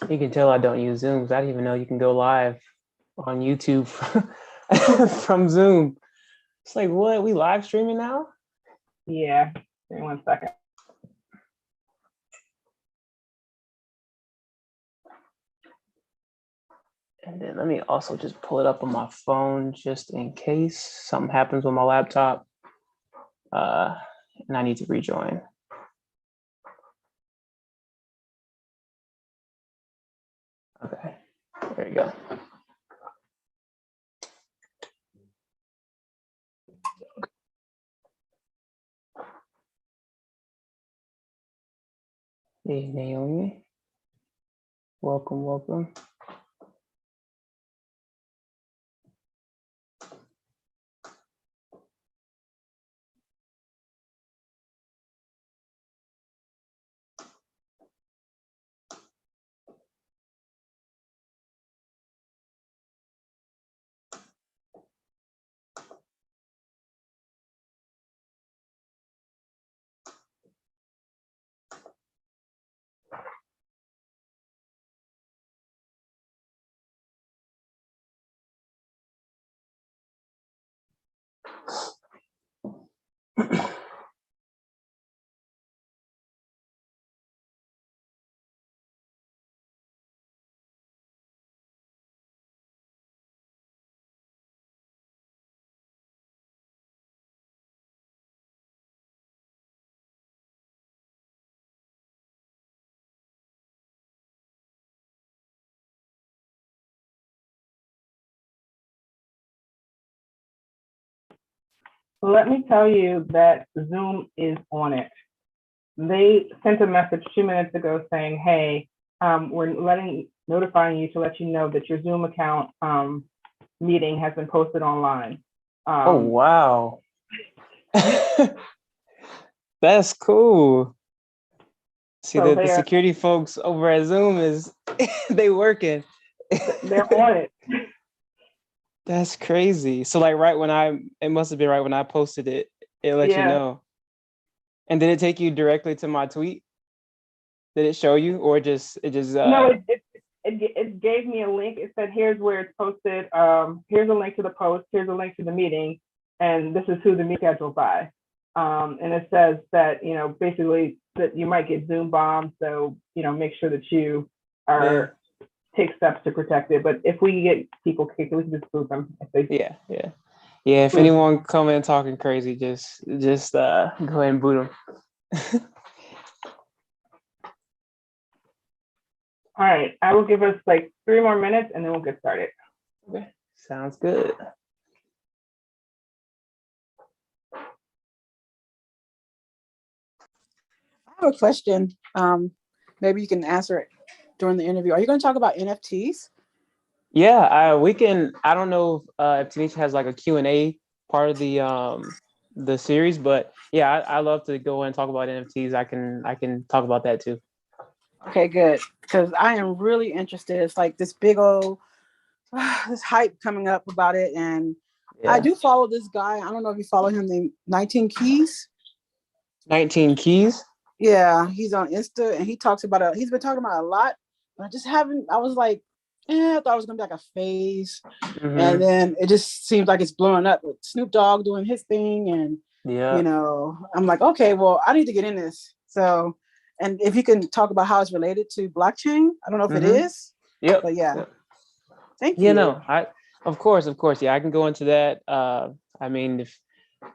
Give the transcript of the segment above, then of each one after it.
You can tell I don't use Zoom because I didn't even know you can go live on YouTube from Zoom. It's like, what? We live streaming now? Yeah. Give me 1 second. And then let me also just pull it up on my phone just in case something happens with my laptop. And I need to rejoin. Okay, there you go. Hey, Naomi. Welcome, welcome. Let me tell you that Zoom is on it. They sent a message 2 minutes ago saying, hey, we're notifying you to let you know that your Zoom account meeting has been posted online. Oh, wow. That's cool. See, so the security folks over at Zoom is, they working. They're on it. That's crazy. So like it must have been right when I posted it, it let you know. And did it take you directly to my tweet? Did it show you or it just No, it gave me a link. It said, here's where it's posted. Here's a link to the post. Here's a link to the meeting. And this is who the meeting scheduled by. And it says that, basically that you might get Zoom bombed. So, make sure that you take steps to protect it. But if we get people kicked, we can just boot them. Yeah. If anyone come in talking crazy, just go ahead and boot them. All right, I will give us like 3 more minutes and then we'll get started. Okay, sounds good. I have a question. Maybe you can answer it during the interview. Are you going to talk about NFTs? Yeah, we can. I don't know if Tanisha has like a Q&A part of the series, but yeah, I love to go and talk about NFTs. I can talk about that too. Okay, good. Because I am really interested. It's like this big old this hype coming up about it, and I do follow this guy. I don't know if you follow him, named 19 Keys. 19 Keys. Yeah, he's on Insta, and he talks about he's been talking about a lot, but I was like, I thought it was gonna be like a phase, and then it just seems like it's blowing up with Snoop Dogg doing his thing, and I'm like, okay, well, I need to get in this. So, and if you can talk about how it's related to blockchain, I don't know if it is. Yep. But yeah. Thank you. No, of course. Yeah, I can go into that. I mean, if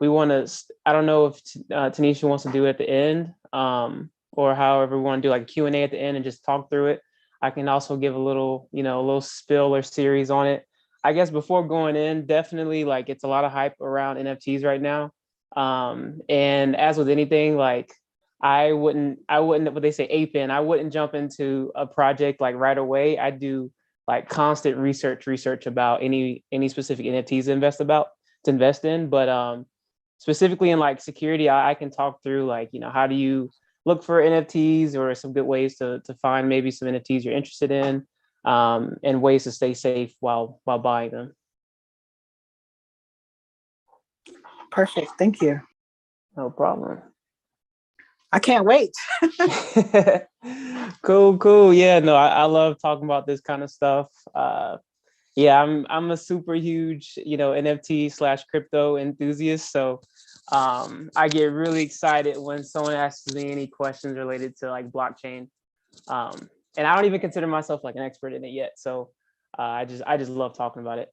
we want to, I don't know if Tanisha wants to do it at the end, or however we want to do like a Q&A at the end and just talk through it. I can also give a little, a little spill or series on it. I guess before going in, definitely like it's a lot of hype around NFTs right now. And as with anything, like I wouldn't, what they say, ape in. I wouldn't jump into a project like right away. I do like constant research about any specific NFTs to invest in. But specifically in like security, I can talk through like, how do you look for NFTs or some good ways to find maybe some NFTs you're interested in, and ways to stay safe while buying them. Perfect. Thank you. No problem. I can't wait. Cool. Yeah, no, I love talking about this kind of stuff. Yeah, I'm a super huge, NFT slash crypto enthusiast. So I get really excited when someone asks me any questions related to like blockchain. And I don't even consider myself like an expert in it yet. So I just love talking about it.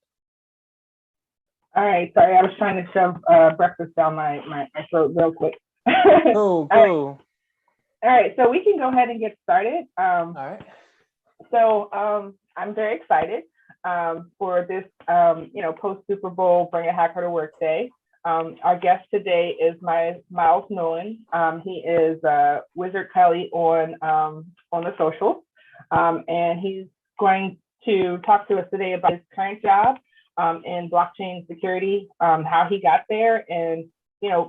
All right, sorry, I was trying to shove breakfast down my throat real quick. Cool. All right, so we can go ahead and get started. All right. So I'm very excited for this, post Super Bowl Bring a Hacker to Work Day. Our guest today is Miles Nolan. He is Wizard Kelly on the socials, and he's going to talk to us today about his current job in blockchain security, how he got there, and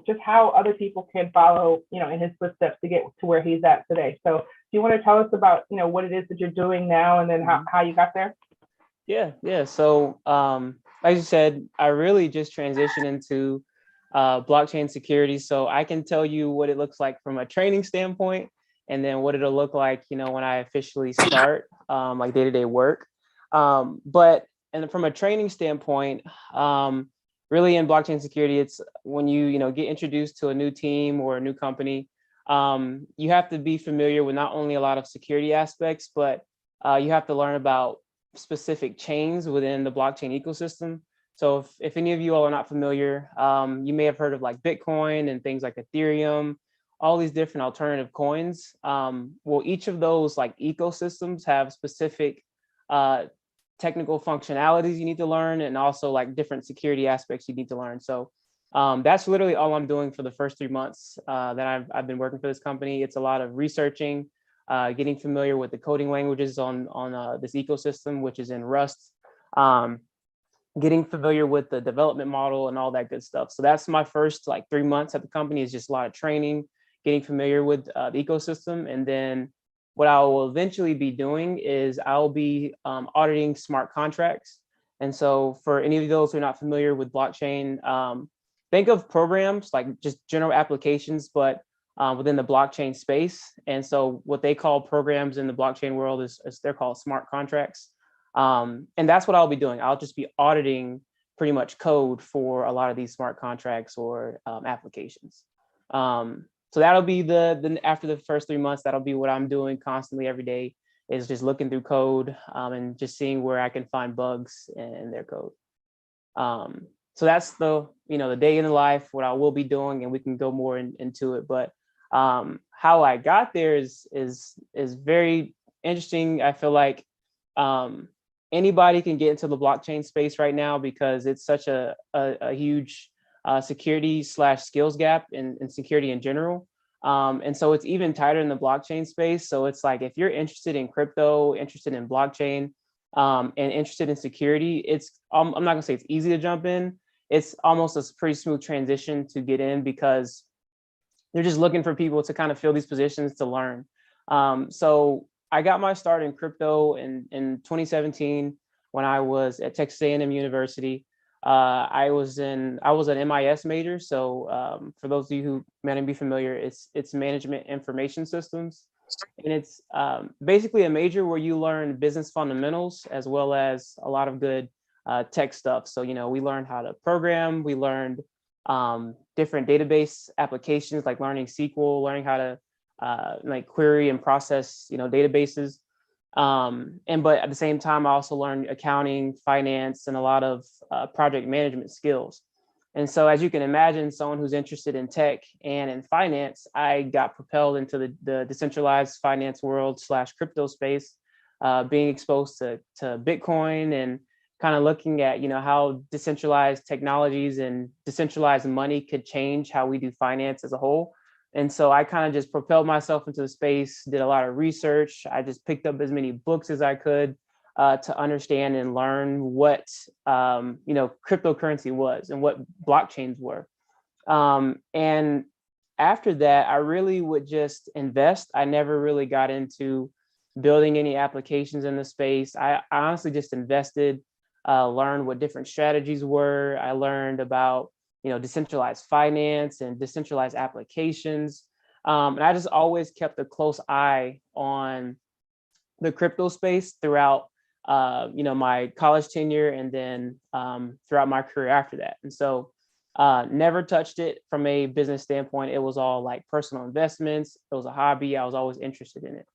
just how other people can follow, in his footsteps to get to where he's at today. So do you want to tell us about, what it is that you're doing now and then how you got there? Yeah. So like you said, I really just transitioned into blockchain security. So I can tell you what it looks like from a training standpoint, and then what it'll look like, when I officially start like day-to-day work. But and from a training standpoint, really in blockchain security, it's when you get introduced to a new team or a new company, you have to be familiar with not only a lot of security aspects, but you have to learn about specific chains within the blockchain ecosystem. So if any of you all are not familiar, you may have heard of like Bitcoin and things like Ethereum, all these different alternative coins. Well, each of those like ecosystems have specific technical functionalities you need to learn, and also like different security aspects you need to learn. So that's literally all I'm doing for the first 3 months that I've been working for this company. It's a lot of researching, getting familiar with the coding languages on this ecosystem, which is in Rust, getting familiar with the development model and all that good stuff. So that's my first like 3 months at the company, is just a lot of training, getting familiar with the ecosystem. And then what I will eventually be doing is I'll be auditing smart contracts. And so for any of those who are not familiar with blockchain, think of programs like just general applications, but within the blockchain space. And so what they call programs in the blockchain world is they're called smart contracts. And that's what I'll be doing. I'll just be auditing pretty much code for a lot of these smart contracts or applications. So that'll be the after the first 3 months, that'll be what I'm doing constantly every day, is just looking through code and just seeing where I can find bugs in their code. So that's the day in the life, what I will be doing, and we can go more into it. But how I got there is very interesting. I feel like anybody can get into the blockchain space right now because it's such a huge security / skills gap in security in general. And so it's even tighter in the blockchain space. So it's like, if you're interested in crypto, interested in blockchain, and interested in security, I'm not gonna say it's easy to jump in. It's almost a pretty smooth transition to get in, because they're just looking for people to kind of fill these positions to learn. So I got my start in crypto in 2017 when I was at Texas A&M University. I was an MIS major. So for those of you who may not be familiar, it's Management Information Systems. And it's basically a major where you learn business fundamentals as well as a lot of good tech stuff. So, we learned how to program. We learned different database applications, like learning SQL, learning how to like query and process, databases. But at the same time, I also learned accounting, finance, and a lot of project management skills. And so, as you can imagine, someone who's interested in tech and in finance, I got propelled into the decentralized finance world / crypto space, being exposed to Bitcoin and kind of looking at, how decentralized technologies and decentralized money could change how we do finance as a whole. And so I kind of just propelled myself into the space, did a lot of research. I just picked up as many books as I could to understand and learn what, cryptocurrency was and what blockchains were. And after that, I really would just invest. I never really got into building any applications in the space. I honestly just invested, learned what different strategies were. I learned about decentralized finance and decentralized applications. And I just always kept a close eye on the crypto space throughout, my college tenure, and then throughout my career after that. And so never touched it from a business standpoint. It was all like personal investments. It was a hobby. I was always interested in it.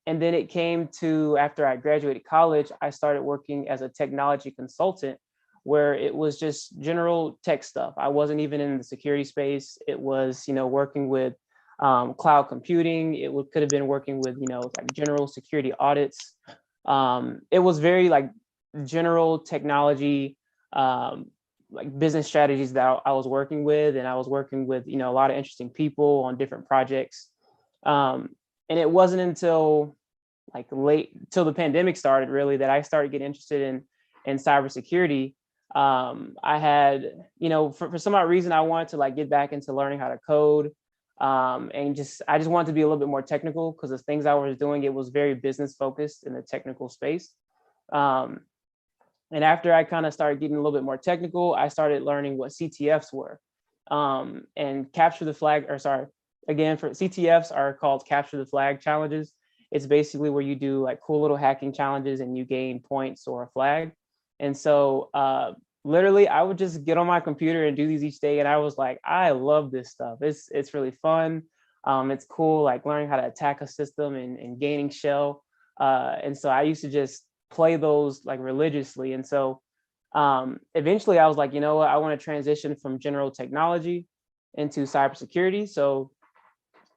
And then it came to, after I graduated college, I started working as a technology consultant, where it was just general tech stuff. I wasn't even in the security space. It was, working with cloud computing. Could have been working with, like general security audits. It was very like general technology, like business strategies that I was working with, and I was working with, a lot of interesting people on different projects. And it wasn't until like till the pandemic started, really, that I started getting interested in cybersecurity. I had, for some odd reason, I wanted to like get back into learning how to code. And I just wanted to be a little bit more technical, because the things I was doing, it was very business focused in the technical space. And after I kind of started getting a little bit more technical, I started learning what CTFs were. And capture the flag, or sorry, again, for CTFs are called capture the flag challenges. It's basically where you do like cool little hacking challenges and you gain points or a flag. And so literally I would just get on my computer and do these each day. And I was like, I love this stuff. It's really fun. It's cool, like learning how to attack a system and gaining shell. And so I used to just play those like religiously. And so eventually I was like, you know what, I want to transition from general technology into cybersecurity. So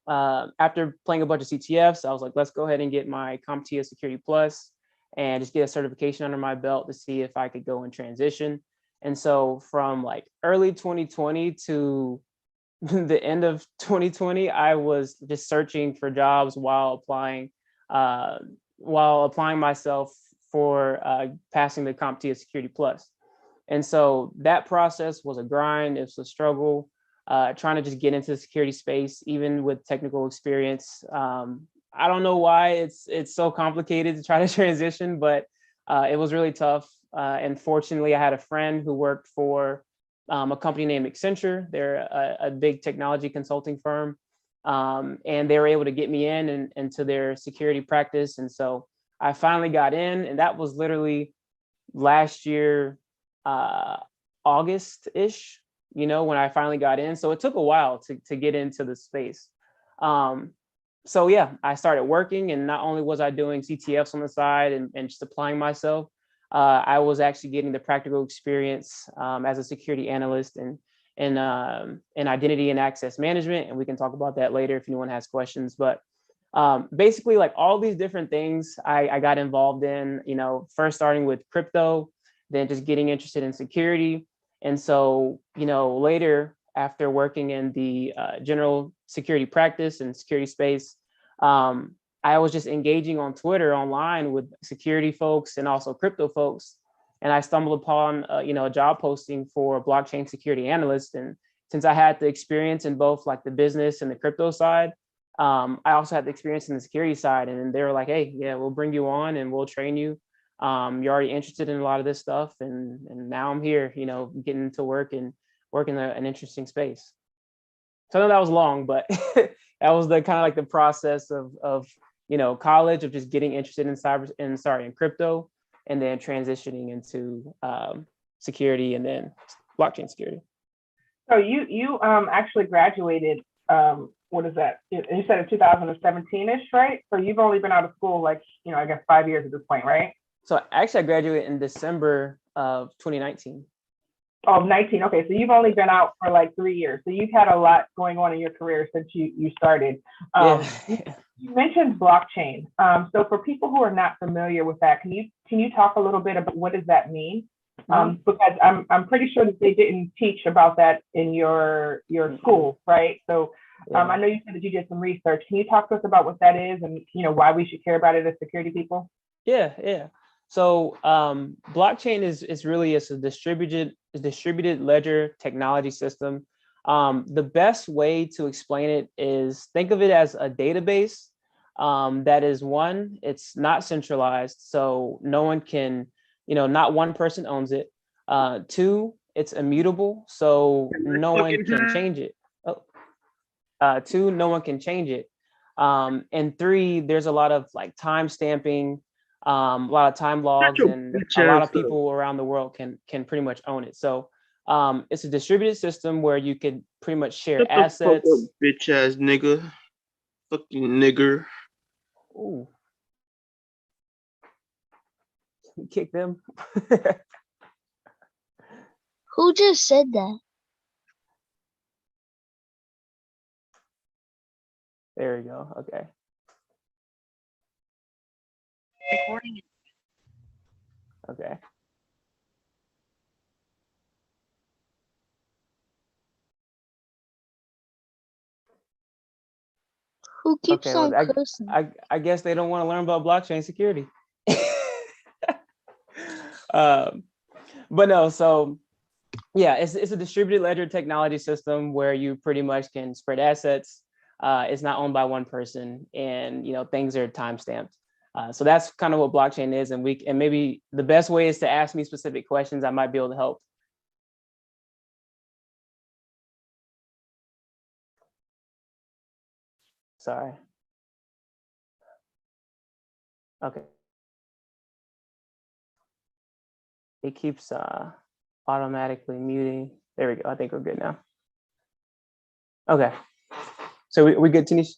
after playing a bunch of CTFs, I was like, let's go ahead and get my CompTIA Security Plus and just get a certification under my belt to see if I could go and transition. And so from like early 2020 to the end of 2020, I was just searching for jobs while applying myself for passing the CompTIA Security Plus. And so that process was a grind. It was a struggle. Trying to just get into the security space, even with technical experience. I don't know why it's so complicated to try to transition, but it was really tough. And fortunately, I had a friend who worked for a company named Accenture. They're a big technology consulting firm, and they were able to get me into their security practice. And so I finally got in, and that was literally last year, August-ish. When I finally got in. So it took a while to get into the space. So yeah, I started working, and not only was I doing CTFs on the side and just applying myself, I was actually getting the practical experience as a security analyst and in identity and access management. And we can talk about that later if anyone has questions. But basically, like all these different things I got involved in, first starting with crypto, then just getting interested in security. And so, later, after working in the general security practice and security space, I was just engaging on Twitter online with security folks and also crypto folks. And I stumbled upon, a job posting for a blockchain security analyst. And since I had the experience in both like the business and the crypto side, I also had the experience in the security side. And they were like, hey, yeah, we'll bring you on and we'll train you. You're already interested in a lot of this stuff, and now I'm here, getting to work and working an interesting space. So I know that was long, but that was the kind of like the process of college, of just getting interested in crypto, and then transitioning into security and then blockchain security. So you actually graduated, what is that? You said in 2017-ish, right? So you've only been out of school like, I guess 5 years at this point, right? So actually, I graduated in December of 2019. Oh, 19. Okay, so you've only been out for like 3 years. So you've had a lot going on in your career since you started. You mentioned blockchain. So for people who are not familiar with that, can you talk a little bit about what does that mean? Because I'm pretty sure that they didn't teach about that in your school, right? So I know you said that you did some research. Can you talk to us about what that is and why we should care about it as security people? Yeah. So blockchain is really a distributed ledger technology system. The best way to explain it is think of it as a database that is, one, it's not centralized, so no one can, not one person owns it. Two, it's immutable, so no one can change it. 2, no one can change it. And 3, there's a lot of like time stamping, a lot of time logs, and a lot of people around the world can pretty much own it. So it's a distributed system where you could pretty much share assets. Bitch ass nigga. Fucking nigger. Ooh. Kick them. Who just said that? There we go. Okay. Recording. Okay. Who keeps Okay, on well, cursing? I guess they don't want to learn about blockchain security. But no, so yeah, it's a distributed ledger technology system where you pretty much can spread assets. It's not owned by one person, and things are time stamped. So that's kind of what blockchain is, and maybe the best way is to ask me specific questions. I might be able to help. Sorry. Okay. It keeps automatically muting. There we go. I think we're good now. Okay. So we good, Tanish?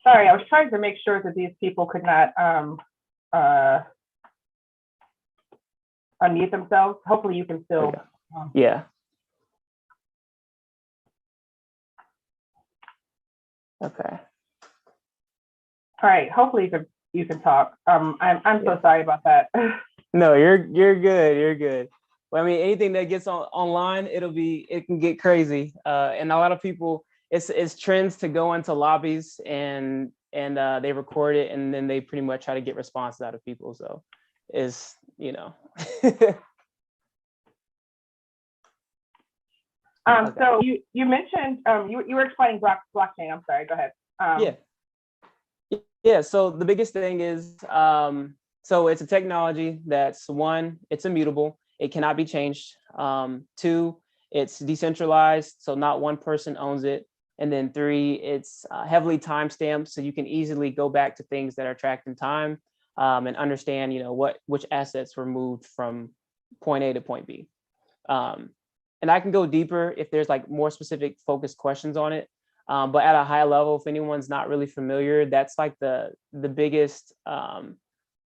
Sorry, I was trying to make sure that these people could not unmute themselves. Hopefully you can still. Yeah. Okay. All right. Hopefully you can talk. I'm so sorry about that. No, you're good. You're good. Well, I mean, anything that gets online, it can get crazy. And a lot of people, it's trends to go into lobbies and they record it, and then they pretty much try to get responses out of people. So it's Okay. So you mentioned you were explaining blockchain. I'm sorry. Go ahead. Yeah. So the biggest thing is so it's a technology that's 1, it's immutable. It cannot be changed. 2, it's decentralized, so not one person owns it. And then 3, it's heavily time-stamped, so you can easily go back to things that are tracked in time and understand, which assets were moved from point A to point B. And I can go deeper if there's like more specific focused questions on it. But at a high level, if anyone's not really familiar, that's like the biggest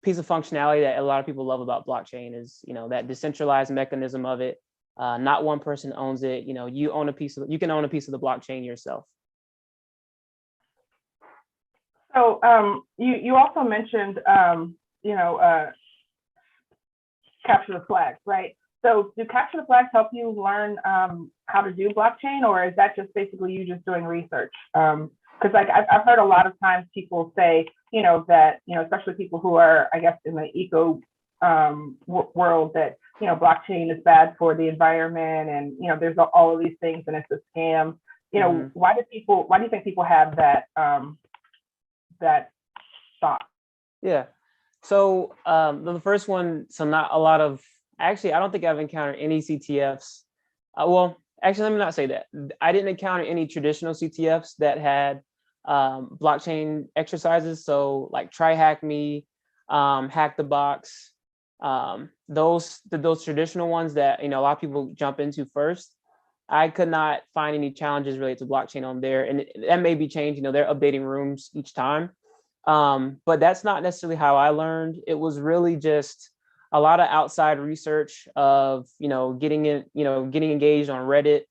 piece of functionality that a lot of people love about blockchain is, that decentralized mechanism of it. Not one person owns it. You can own a piece of the blockchain yourself. So you also mentioned capture the flags, right? So do capture the flags help you learn how to do blockchain, or is that just basically you just doing research? Because like I've heard a lot of times people say, that, especially people who are, I guess, in the eco world, that, blockchain is bad for the environment, and, there's all of these things and it's a scam. Why do you think people have that thought? Yeah. So the first one, so not a lot of, actually, I don't think I've encountered any CTFs. Well, actually, let me not say that. I didn't encounter any traditional CTFs that had blockchain exercises. So like Try Hack Me, Hack the Box, those traditional ones that a lot of people jump into first. I could not find any challenges related to blockchain on there, and that may be changed. They're updating rooms each time, but that's not necessarily how I learned. It was really just a lot of outside research of getting engaged on Reddit,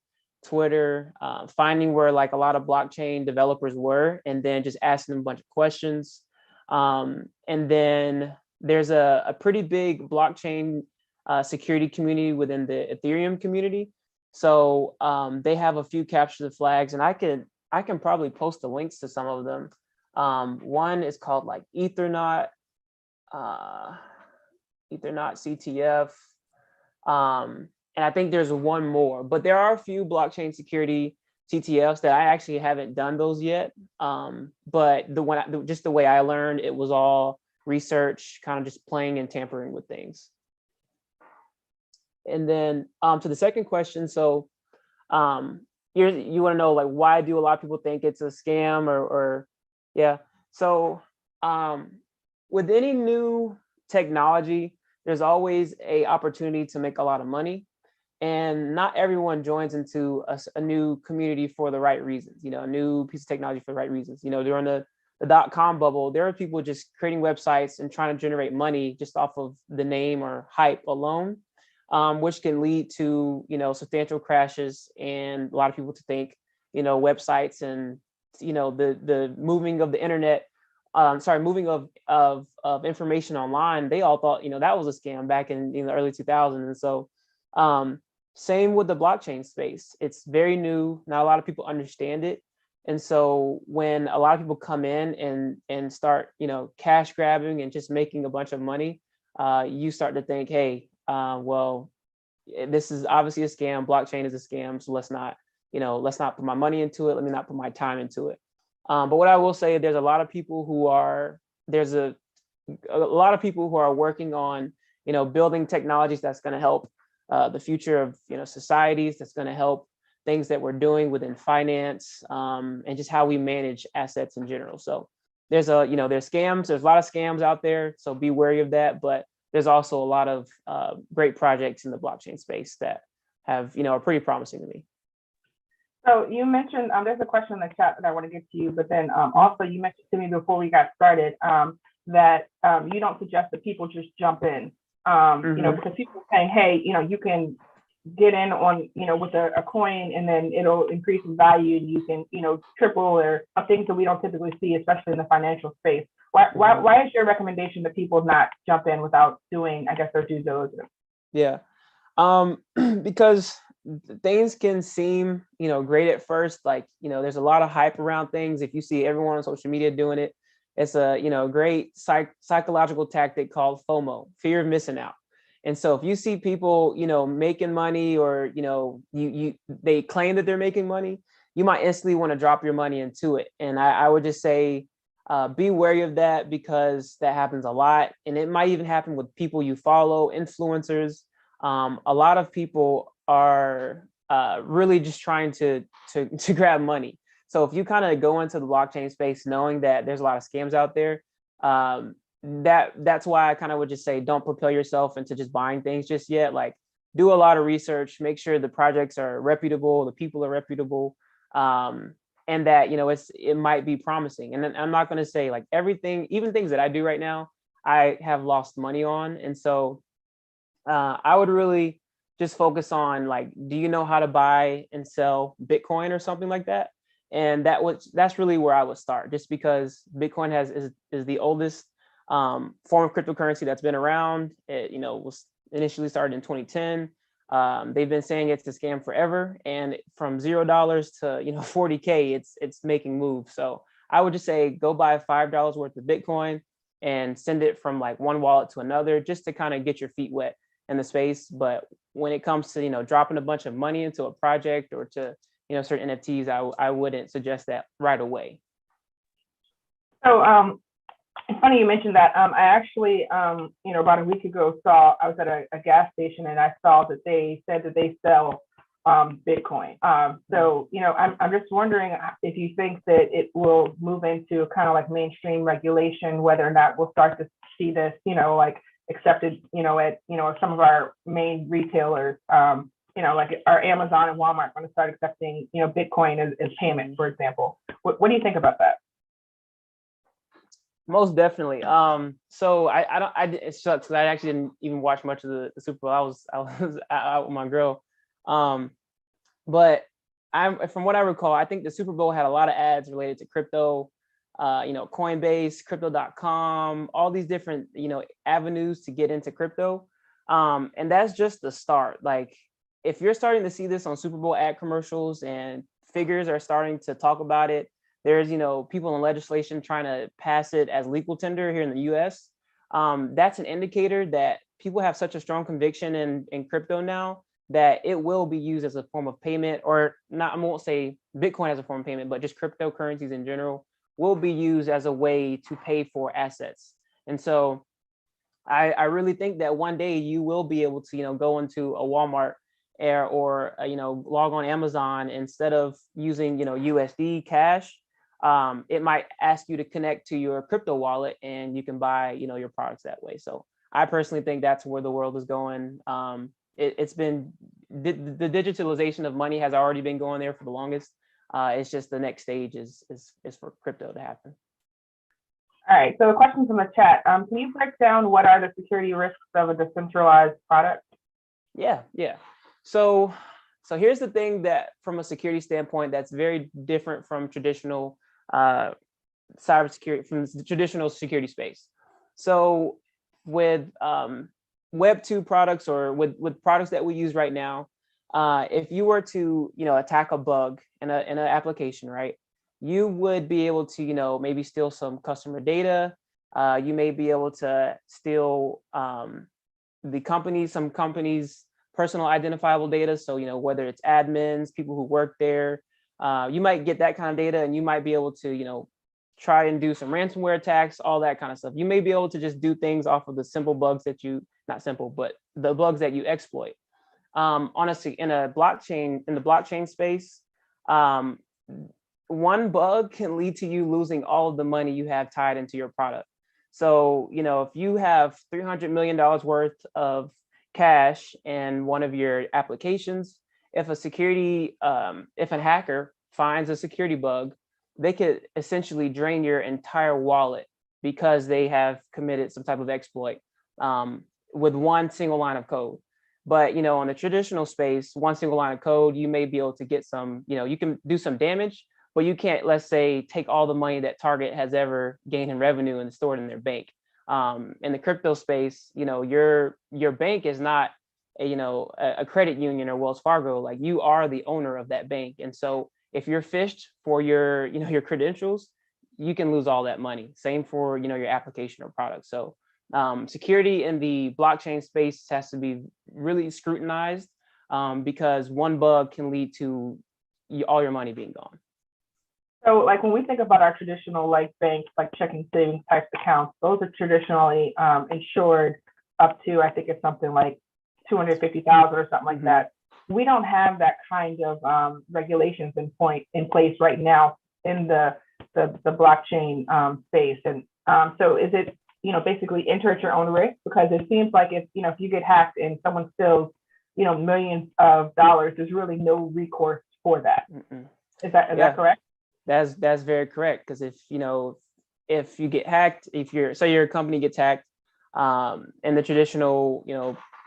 Twitter, finding where like a lot of blockchain developers were, and then just asking them a bunch of questions. And then there's a pretty big blockchain security community within the Ethereum community. So they have a few capture the flags, and I can probably post the links to some of them. One is called like Ethernaut CTF. And I think there's one more, but there are a few blockchain security TTFs that I actually haven't done those yet. But just the way I learned, it was all research, kind of just playing and tampering with things. And then to the second question, so you want to know like why do a lot of people think it's a scam or yeah. So with any new technology, there's always a opportunity to make a lot of money. And not everyone joins into a new community for the right reasons, you know, a new piece of technology for the right reasons. You know, during the .com bubble, there are people just creating websites and trying to generate money just off of the name or hype alone, which can lead to, you know, substantial crashes and a lot of people to think, you know, websites and, you know, the moving of the internet, moving of information online, they all thought, you know, that was a scam back in the early 2000s. And so same with the blockchain space. It's very new. Not a lot of people understand it. And so when a lot of people come in and start, you know, cash grabbing and just making a bunch of money, you start to think, hey, well, this is obviously a scam. Blockchain is a scam. So let's not put my money into it. Let me not put my time into it. But what I will say, there's a lot of people who are working on, you know, building technologies that's going to help the future of, you know, societies, that's going to help things that we're doing within finance and just how we manage assets in general. So there's scams, there's a lot of scams out there, so be wary of that. But there's also a lot of great projects in the blockchain space that have, you know, are pretty promising to me. So you mentioned, there's a question in the chat that I want to get to you, but then also you mentioned to me before we got started that you don't suggest that people just jump in. You know, because people are saying, hey, you know, you can get in on, you know, with a coin and then it'll increase in value and you can, you know, triple or things that we don't typically see, especially in the financial space. Why is your recommendation that people not jump in without doing, I guess, their due diligence? Yeah, because things can seem, you know, great at first. Like, you know, there's a lot of hype around things. If you see everyone on social media doing it, it's a, you know, great psychological tactic called FOMO, fear of missing out. And so if you see people, you know, making money or, you know, they claim that they're making money, you might instantly want to drop your money into it. And I would just say, be wary of that because that happens a lot. And it might even happen with people you follow, influencers. A lot of people are really just trying to grab money. So if you kind of go into the blockchain space knowing that there's a lot of scams out there, that's why I kind of would just say don't propel yourself into just buying things just yet. Like, do a lot of research, make sure the projects are reputable, the people are reputable, and that, you know, it might be promising. And then I'm not going to say like everything, even things that I do right now, I have lost money on. And so I would really just focus on like, do you know how to buy and sell Bitcoin or something like that? And that's really where I would start, just because Bitcoin is the oldest form of cryptocurrency that's been around. It, you know, was initially started in 2010. They've been saying it's a scam forever, and from $0 to, you know, 40K, it's making moves. So I would just say go buy $5 worth of Bitcoin and send it from like one wallet to another, just to kind of get your feet wet in the space. But when it comes to, you know, dropping a bunch of money into a project or to, you know, certain NFTs, I wouldn't suggest that right away. So it's funny you mentioned that. I actually, you know, about a week ago I was at a gas station and I saw that they said that they sell Bitcoin. So, you know, I'm just wondering if you think that it will move into kind of like mainstream regulation, whether or not we'll start to see this, you know, like accepted, you know, at, you know, some of our main retailers. You know, like our Amazon and Walmart going to start accepting, you know, Bitcoin as payment, for example. What do you think about that? Most definitely. So it sucks because I actually didn't even watch much of the Super Bowl. I was out with my girl. But from what I recall, I think the Super Bowl had a lot of ads related to crypto, you know, Coinbase, crypto.com, all these different, you know, avenues to get into crypto. And that's just the start. Like, if you're starting to see this on Super Bowl ad commercials and figures are starting to talk about it, there's, you know, people in legislation trying to pass it as legal tender here in the US. That's an indicator that people have such a strong conviction in crypto now that it will be used as a form of payment, or not, I won't say Bitcoin as a form of payment, but just cryptocurrencies in general will be used as a way to pay for assets. And so I really think that one day you will be able to, go into a Walmart or log on Amazon, instead of using, USD cash. It might ask you to connect to your crypto wallet, and you can buy, your products that way. So I personally think that's where the world is going. It's been the digitalization of money has already been going there for the longest. It's just the next stage is for crypto to happen. All right, so the questions in the chat. Can you break down what are the security risks of a decentralized product? Yeah. So here's the thing that from a security standpoint, that's very different from traditional cybersecurity, from the traditional security space. So with Web 2 products, or with products that we use right now, if you were to, attack a bug in an application, right? You would be able to, maybe steal some customer data. You may be able to steal some companies' personal identifiable data. So, whether it's admins, people who work there, you might get that kind of data, and you might be able to, try and do some ransomware attacks, all that kind of stuff. You may be able to just do things off of the simple bugs that not simple, but the bugs that you exploit. Honestly, in the blockchain space, one bug can lead to you losing all of the money you have tied into your product. So, if you have $300 million worth of cash in one of your applications, if a hacker finds a security bug, they could essentially drain your entire wallet because they have committed some type of exploit with one single line of code. But, on the traditional space, one single line of code, you may be able to get some, you can do some damage, but you can't, let's say, take all the money that Target has ever gained in revenue and stored in their bank. In the crypto space, your bank is not a credit union or Wells Fargo. Like, you are the owner of that bank. And so if you're phished for your, your credentials, you can lose all that money. Same for, your application or product. So security in the blockchain space has to be really scrutinized because one bug can lead to all your money being gone. So, like, when we think about our traditional, like, banks, like checking savings type accounts, those are traditionally insured up to, I think it's something like 250,000 or something like that. We don't have that kind of regulations in place right now in the blockchain space. And so is it, basically enter at your own risk? Because it seems like if you get hacked and someone steals, millions of dollars, there's really no recourse for that. Is that correct? That's very correct. Because if you get hacked, say your company gets hacked in the traditional,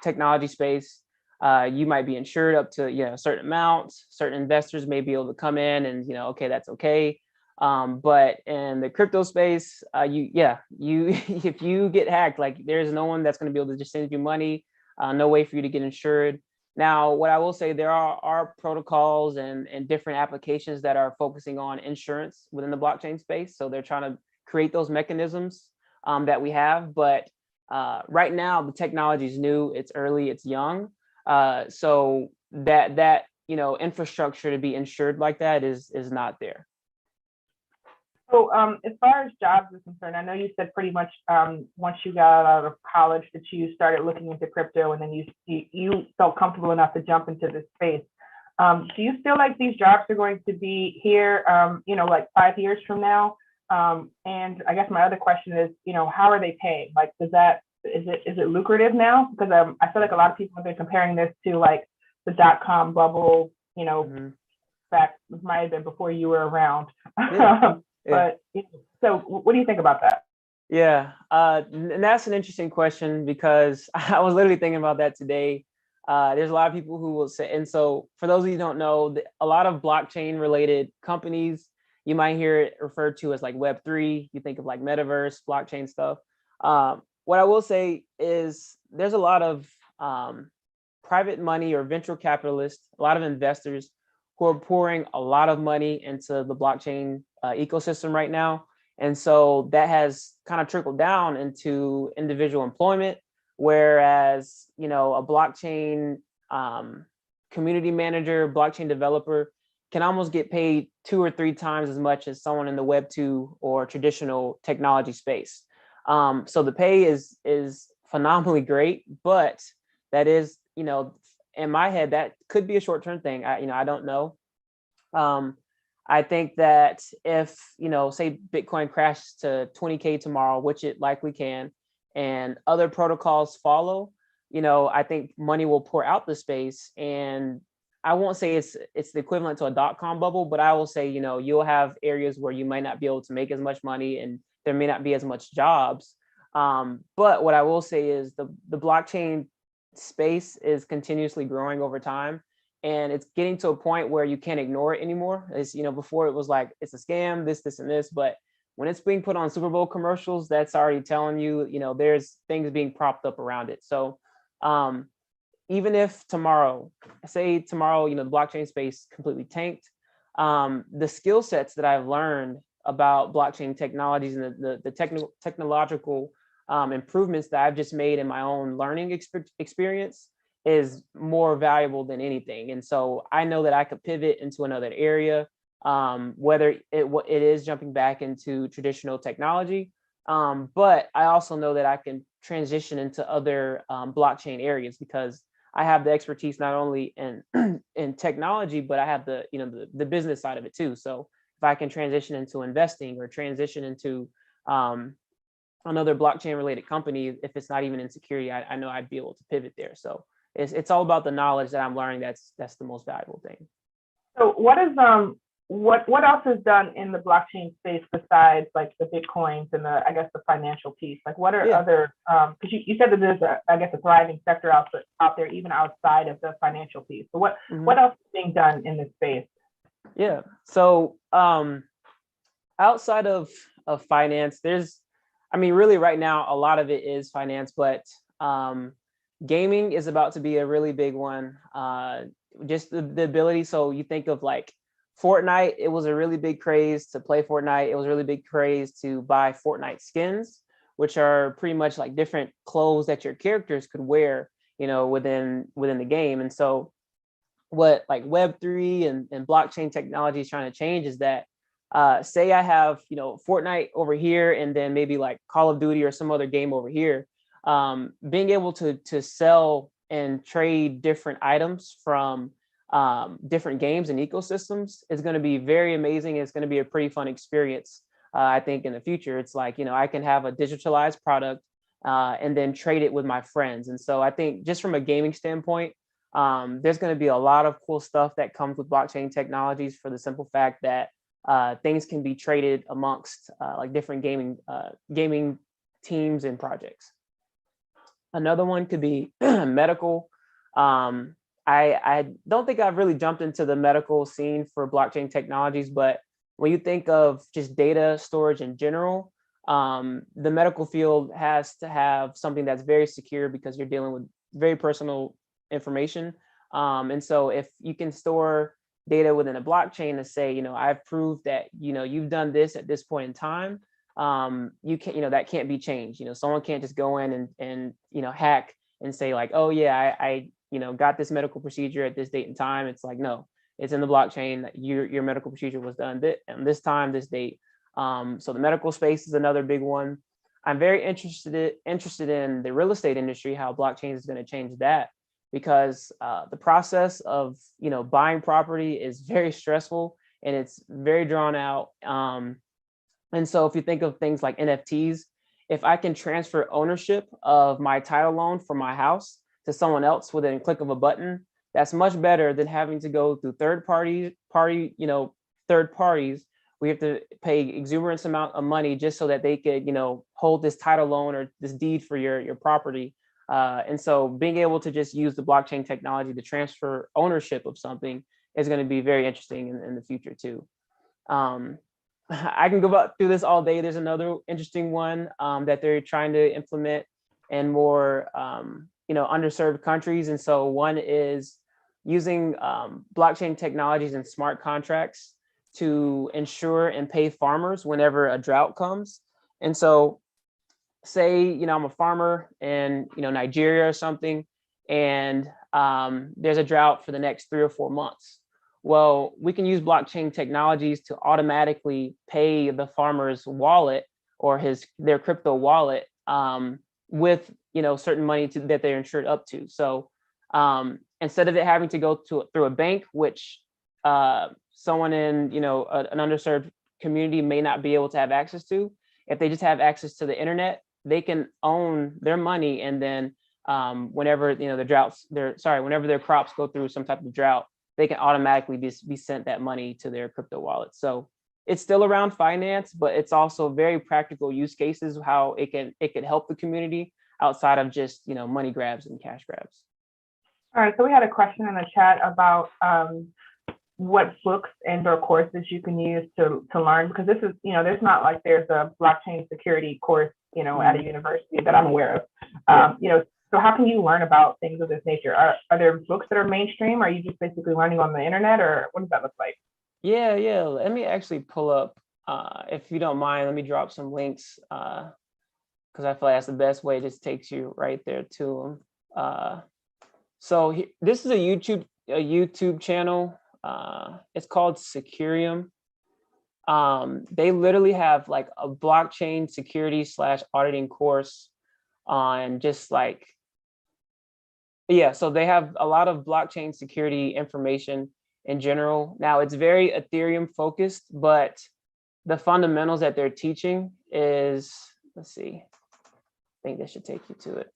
technology space, you might be insured up to, certain amounts. Certain investors may be able to come in and, okay, that's okay. But in the crypto space, if you get hacked, like, there's no one that's going to be able to just send you money, no way for you to get insured. Now, what I will say, there are protocols and different applications that are focusing on insurance within the blockchain space. So they're trying to create those mechanisms that we have. But right now, the technology is new, it's early, it's young. So that infrastructure to be insured like that is not there. So as far as jobs are concerned, I know you said pretty much once you got out of college that you started looking into crypto, and then you felt comfortable enough to jump into this space. Do you feel like these jobs are going to be here, like 5 years from now? And I guess my other question is, how are they paying? Like, is it lucrative now? Because I feel like a lot of people have been comparing this to like the .com bubble, back, it might have been before you were around. But so what do you think about that? Yeah, and that's an interesting question, because I was literally thinking about that today. There's a lot of people who will say, and so for those of you who don't know, a lot of blockchain related companies, you might hear it referred to as like Web3. You think of like metaverse, blockchain stuff. What I will say is there's a lot of private money or venture capitalists, a lot of investors who are pouring a lot of money into the blockchain ecosystem right now. And so that has kind of trickled down into individual employment, whereas, a blockchain community manager, blockchain developer can almost get paid 2 or 3 times as much as someone in the Web 2 or traditional technology space. So the pay is phenomenally great, but that is, in my head, that could be a short-term thing. I don't know. I think that if, say Bitcoin crashes to 20K tomorrow, which it likely can, and other protocols follow, I think money will pour out the space. And I won't say it's the equivalent to a dot-com bubble, but I will say, you'll have areas where you might not be able to make as much money and there may not be as much jobs. But what I will say is the blockchain space is continuously growing over time. And it's getting to a point where you can't ignore it anymore. It's, before it was like, it's a scam, this, and this. But when it's being put on Super Bowl commercials, that's already telling you, there's things being propped up around it. So even if tomorrow, the blockchain space completely tanked, the skill sets that I've learned about blockchain technologies and the technological improvements that I've just made in my own learning experience is more valuable than anything. And so I know that I could pivot into another area, whether it is jumping back into traditional technology. But I also know that I can transition into other blockchain areas because I have the expertise not only in in technology, but I have the business side of it too. So if I can transition into investing or transition into another blockchain related company, if it's not even in security, I know I'd be able to pivot there. So it's all about the knowledge that I'm learning. That's the most valuable thing. So what else is done in the blockchain space besides like the Bitcoins and the financial piece? Like what are other, because you said that there's a thriving sector out there even outside of the financial piece. So what else is being done in this space? Yeah. So outside of finance, really right now, a lot of it is finance, but gaming is about to be a really big one. Just the ability. So you think of like Fortnite, it was a really big craze to play Fortnite. It was a really big craze to buy Fortnite skins, which are pretty much like different clothes that your characters could wear, within the game. And so what like Web3 and blockchain technology is trying to change is that say I have, Fortnite over here and then maybe like Call of Duty or some other game over here, being able to sell and trade different items from different games and ecosystems is going to be very amazing. It's going to be a pretty fun experience. I think in the future, it's like, I can have a digitalized product and then trade it with my friends. And so I think just from a gaming standpoint, there's going to be a lot of cool stuff that comes with blockchain technologies for the simple fact that things can be traded amongst like different gaming teams and projects. Another one could be medical. I don't think I've really jumped into the medical scene for blockchain technologies, but when you think of just data storage in general, the medical field has to have something that's very secure because you're dealing with very personal information. And so if you can store data within a blockchain to say, I've proved that, you've done this at this point in time, you can't, that can't be changed. Someone can't just go in and hack and say like, oh yeah, I got this medical procedure at this date and time. It's like, no, it's in the blockchain that your medical procedure was done this time, this date. So the medical space is another big one. I'm very interested in the real estate industry, how blockchain is going to change that, because the process of buying property is very stressful and it's very drawn out. And so if you think of things like NFTs, if I can transfer ownership of my title loan for my house to someone else within a click of a button, that's much better than having to go through third parties. We have to pay exuberant amount of money just so that they could, hold this title loan or this deed for your property. And so being able to just use the blockchain technology to transfer ownership of something is going to be very interesting in the future too. I can go through this all day. There's another interesting one that they're trying to implement in more, underserved countries. And so one is using blockchain technologies and smart contracts to ensure and pay farmers whenever a drought comes. And so say, I'm a farmer in, Nigeria or something, and there's a drought for the next 3 or 4 months. Well, we can use blockchain technologies to automatically pay the farmer's wallet or their crypto wallet with certain money that they're insured up to. So instead of it having to go through a bank, which someone in an underserved community may not be able to have access to, if they just have access to the internet, they can own their money, and then whenever whenever their crops go through some type of drought, they can automatically be sent that money to their crypto wallet. So it's still around finance, but it's also very practical use cases how it could help the community outside of just money grabs and cash grabs. All right, so we had a question in the chat about what books and or courses you can use to learn, because this is, there's not like there's a blockchain security course, at a university that I'm aware of. So how can you learn about things of this nature? Are there books that are mainstream? Or are you just basically learning on the internet, or what does that look like? Yeah. Let me actually pull up, if you don't mind, let me drop some links, because I feel like that's the best way. It just takes you right there to them. So this is a YouTube channel. It's called Securium. They literally have like a blockchain security / auditing course on just like, so they have a lot of blockchain security information in general. Now it's very Ethereum focused, but the fundamentals that they're teaching is, let's see, I think this should take you to it.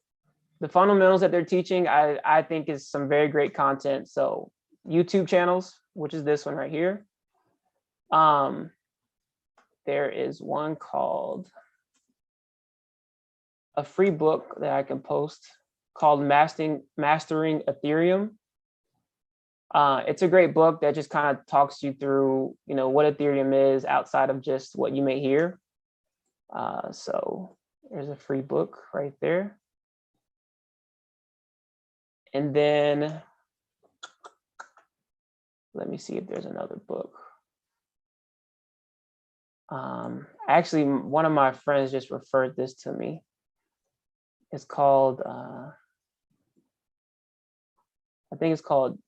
The fundamentals that they're teaching, I think is some very great content. So YouTube channels, which is this one right here. There is one called a free book that I can post called Mastering Ethereum. It's a great book that just kind of talks you through, what Ethereum is outside of just what you may hear. So there's a free book right there. And then let me see if there's another book. Actually, one of my friends just referred this to me. It's called, I think it's called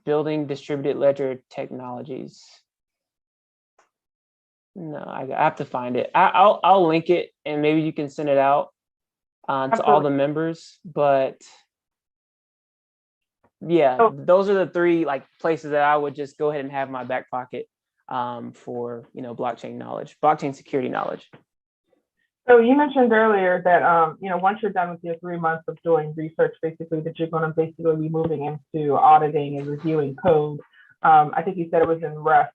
Building Distributed Ledger Technologies. No, I have to find it. I'll link it, and maybe you can send it out to all the members. But yeah, those are the 3 like places that I would just go ahead and have in my back pocket for blockchain knowledge, blockchain security knowledge. So you mentioned earlier that once you're done with your 3 months of doing research, basically that you're going to basically be moving into auditing and reviewing code. I think you said it was in Rust.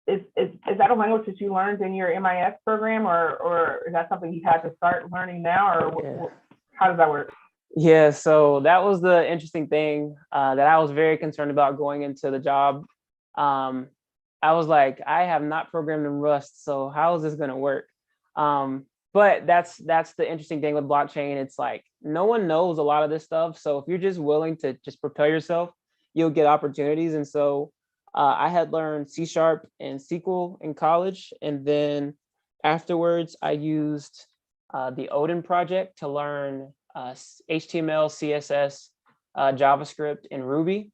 Is that a language that you learned in your MIS program, or is that something you had to start learning now, or how does that work? Yeah, so that was the interesting thing that I was very concerned about going into the job. I was like, I have not programmed in Rust, so how is this going to work? But that's the interesting thing with blockchain. It's like no one knows a lot of this stuff. So if you're just willing to just prepare yourself, you'll get opportunities. And so I had learned C# and SQL in college. And then afterwards, I used the Odin project to learn HTML, CSS, JavaScript, and Ruby.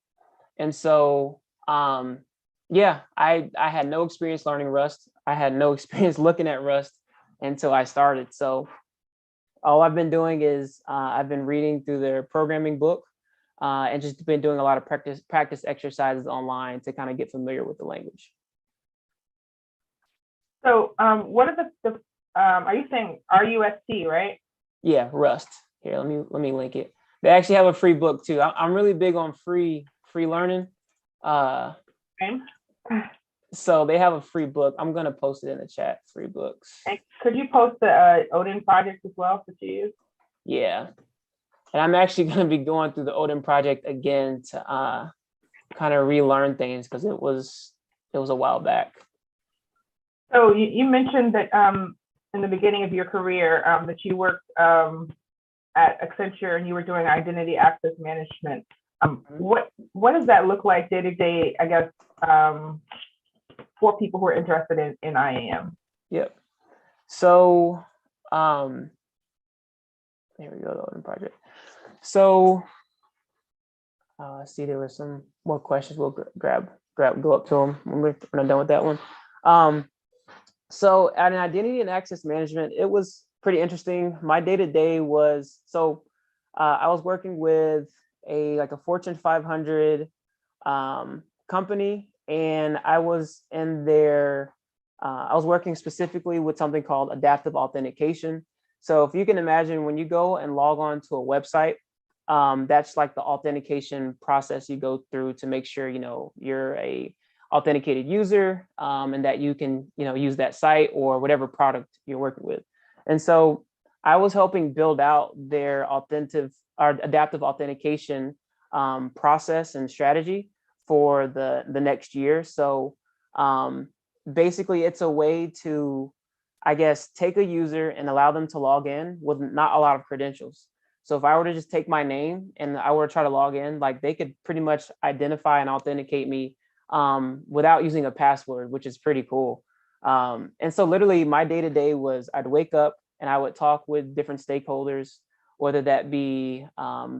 And so, yeah, I had no experience learning Rust. I had no experience looking at Rust until I started. So all I've been doing is I've been reading through their programming book and just been doing a lot of practice exercises online to kind of get familiar with the language. So what are the are you saying RUST, right? Yeah, Rust. Here, let me link it. They actually have a free book too. I'm really big on free learning. Okay. So they have a free book. I'm gonna post it in the chat. Free books. And could you post the Odin project as well to use? Yeah, and I'm actually gonna be going through the Odin project again to kind of relearn things because it was a while back. So you mentioned that in the beginning of your career that you worked at Accenture and you were doing identity access management. What does that look like day to day, I guess, for people who are interested in IAM? Yep. So there we go, the Odin project. So I see there were some more questions. We'll go up to them when we're done with that one. So at an identity and access management, it was pretty interesting. My day-to-day was, I was working with a Fortune 500 company, and I was working specifically with something called adaptive authentication. So if you can imagine, when you go and log on to a website, that's like the authentication process you go through to make sure you're a authenticated user, and that you can use that site or whatever product you're working with. And so I was helping build out their adaptive authentication process and strategy for the next year. So basically, it's a way to, I guess, take a user and allow them to log in with not a lot of credentials. So if I were to just take my name and I were to try to log in, like, they could pretty much identify and authenticate me without using a password, which is pretty cool. And so literally my day-to-day was, I'd wake up and I would talk with different stakeholders, whether that be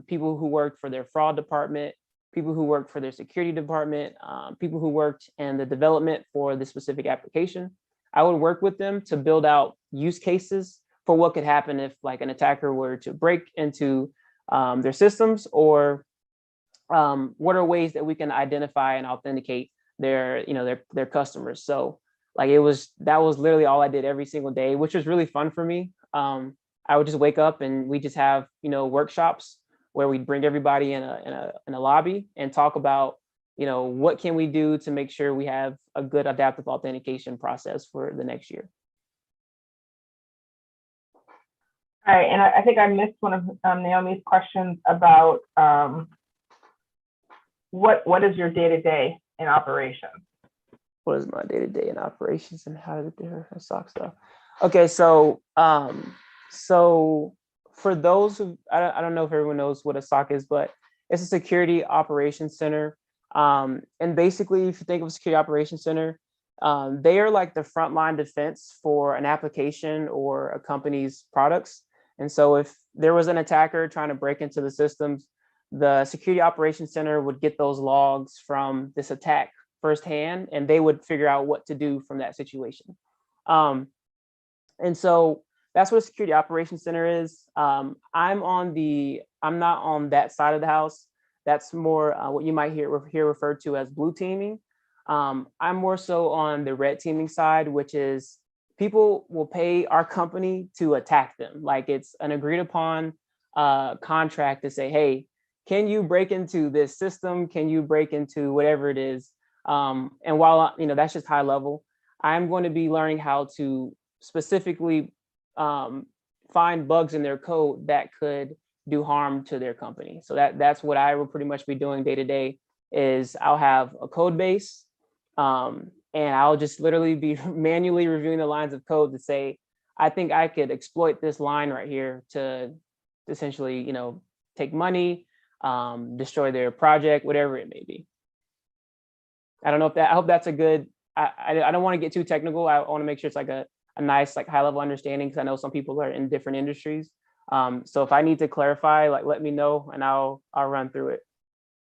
people who worked for their fraud department, people who worked for their security department, people who worked in the development for the specific application. I would work with them to build out use cases for what could happen if like an attacker were to break into their systems, or what are ways that we can identify and authenticate their customers. So like that was literally all I did every single day, which was really fun for me. I would just wake up and we just have workshops where we'd bring everybody in a lobby and talk about what can we do to make sure we have a good adaptive authentication process for the next year. All right, and I think I missed one of Naomi's questions about what is your day-to-day in operations? What is my day-to-day in operations and how did the SOC stuff? Okay, so for those who, I don't know if everyone knows what a SOC is, but it's a security operations center. And basically, if you think of a security operations center, they are like the frontline defense for an application or a company's products. And so if there was an attacker trying to break into the systems, the security operations center would get those logs from this attack firsthand, and they would figure out what to do from that situation. And so that's what a security operations center is. I'm not on that side of the house. That's more what you might hear referred to as blue teaming. I'm more so on the red teaming side, which is people will pay our company to attack them. Like, it's an agreed upon contract to say, hey, can you break into this system? Can you break into whatever it is? And while that's just high level, I'm going to be learning how to specifically find bugs in their code that could do harm to their company. So that's what I will pretty much be doing day to day. Is I'll have a code base, and I'll just literally be manually reviewing the lines of code to say, I think I could exploit this line right here to essentially, take money, destroy their project, whatever it may be. I don't know if I hope that's a good, I don't want to get too technical. I want to make sure it's like a nice, like, high level understanding, because I know some people are in different industries. So if I need to clarify, like, let me know and I'll run through it.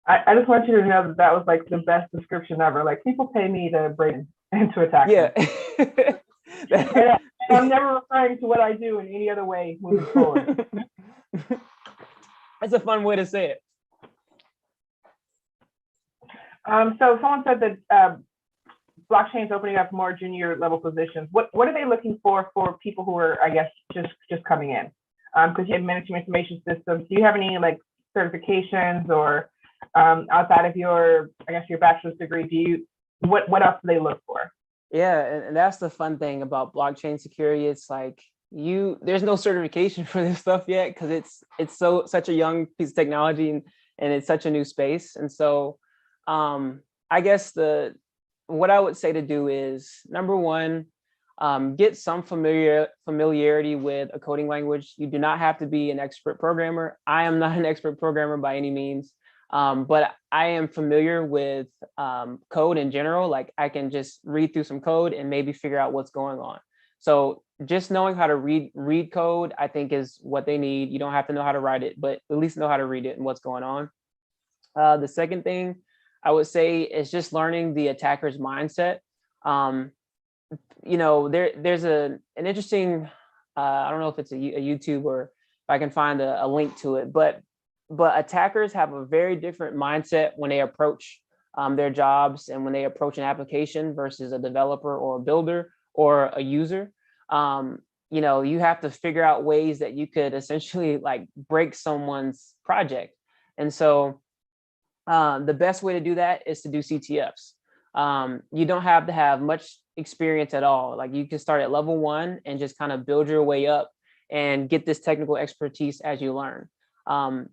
I just want you to know that was like the best description ever. Like, people pay me to break into attack. Yeah. And I'm never referring to what I do in any other way moving forward. That's a fun way to say it. So someone said that blockchain is opening up more junior level positions. What are they looking for people who are, I guess, just coming in? Because you have management information systems. Do you have any like certifications or outside of your bachelor's degree? What else do they look for? Yeah, and that's the fun thing about blockchain security. It's like there's no certification for this stuff yet, because it's such a young piece of technology and it's such a new space. And so I guess what I would say to do is, number one, get some familiarity with a coding language. You do not have to be an expert programmer. I am not an expert programmer by any means, but I am familiar with code in general. Like, I can just read through some code and maybe figure out what's going on. So just knowing how to read code, I think, is what they need. You don't have to know how to write it, but at least know how to read it and what's going on. The second thing I would say is just learning the attacker's mindset. There's an interesting, I don't know if it's a YouTube or if I can find a link to it, but attackers have a very different mindset when they approach their jobs and when they approach an application versus a developer or a builder or a user. You have to figure out ways that you could essentially like break someone's project. And so the best way to do that is to do CTFs. You don't have to have much experience at all. Like you can start at level 1 and just kind of build your way up and get this technical expertise as you learn.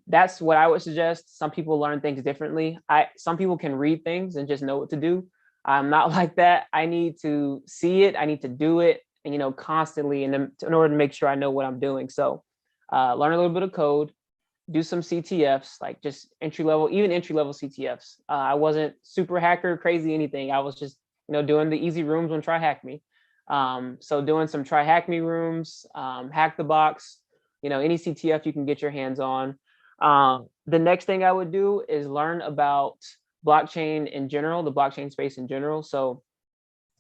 That's what I would suggest. Some people learn things differently. Some people can read things and just know what to do. I'm not like that. I need to see it. I need to do it, and constantly, in order to make sure I know what I'm doing. So learn a little bit of code, do some CTFs, like just entry level CTFs. I wasn't super hacker crazy anything. I was just doing the easy rooms on Try Hack Me. So doing some Try Hack Me rooms, Hack the Box, any CTF you can get your hands on. The next thing I would do is learn about blockchain in general, the blockchain space in general. So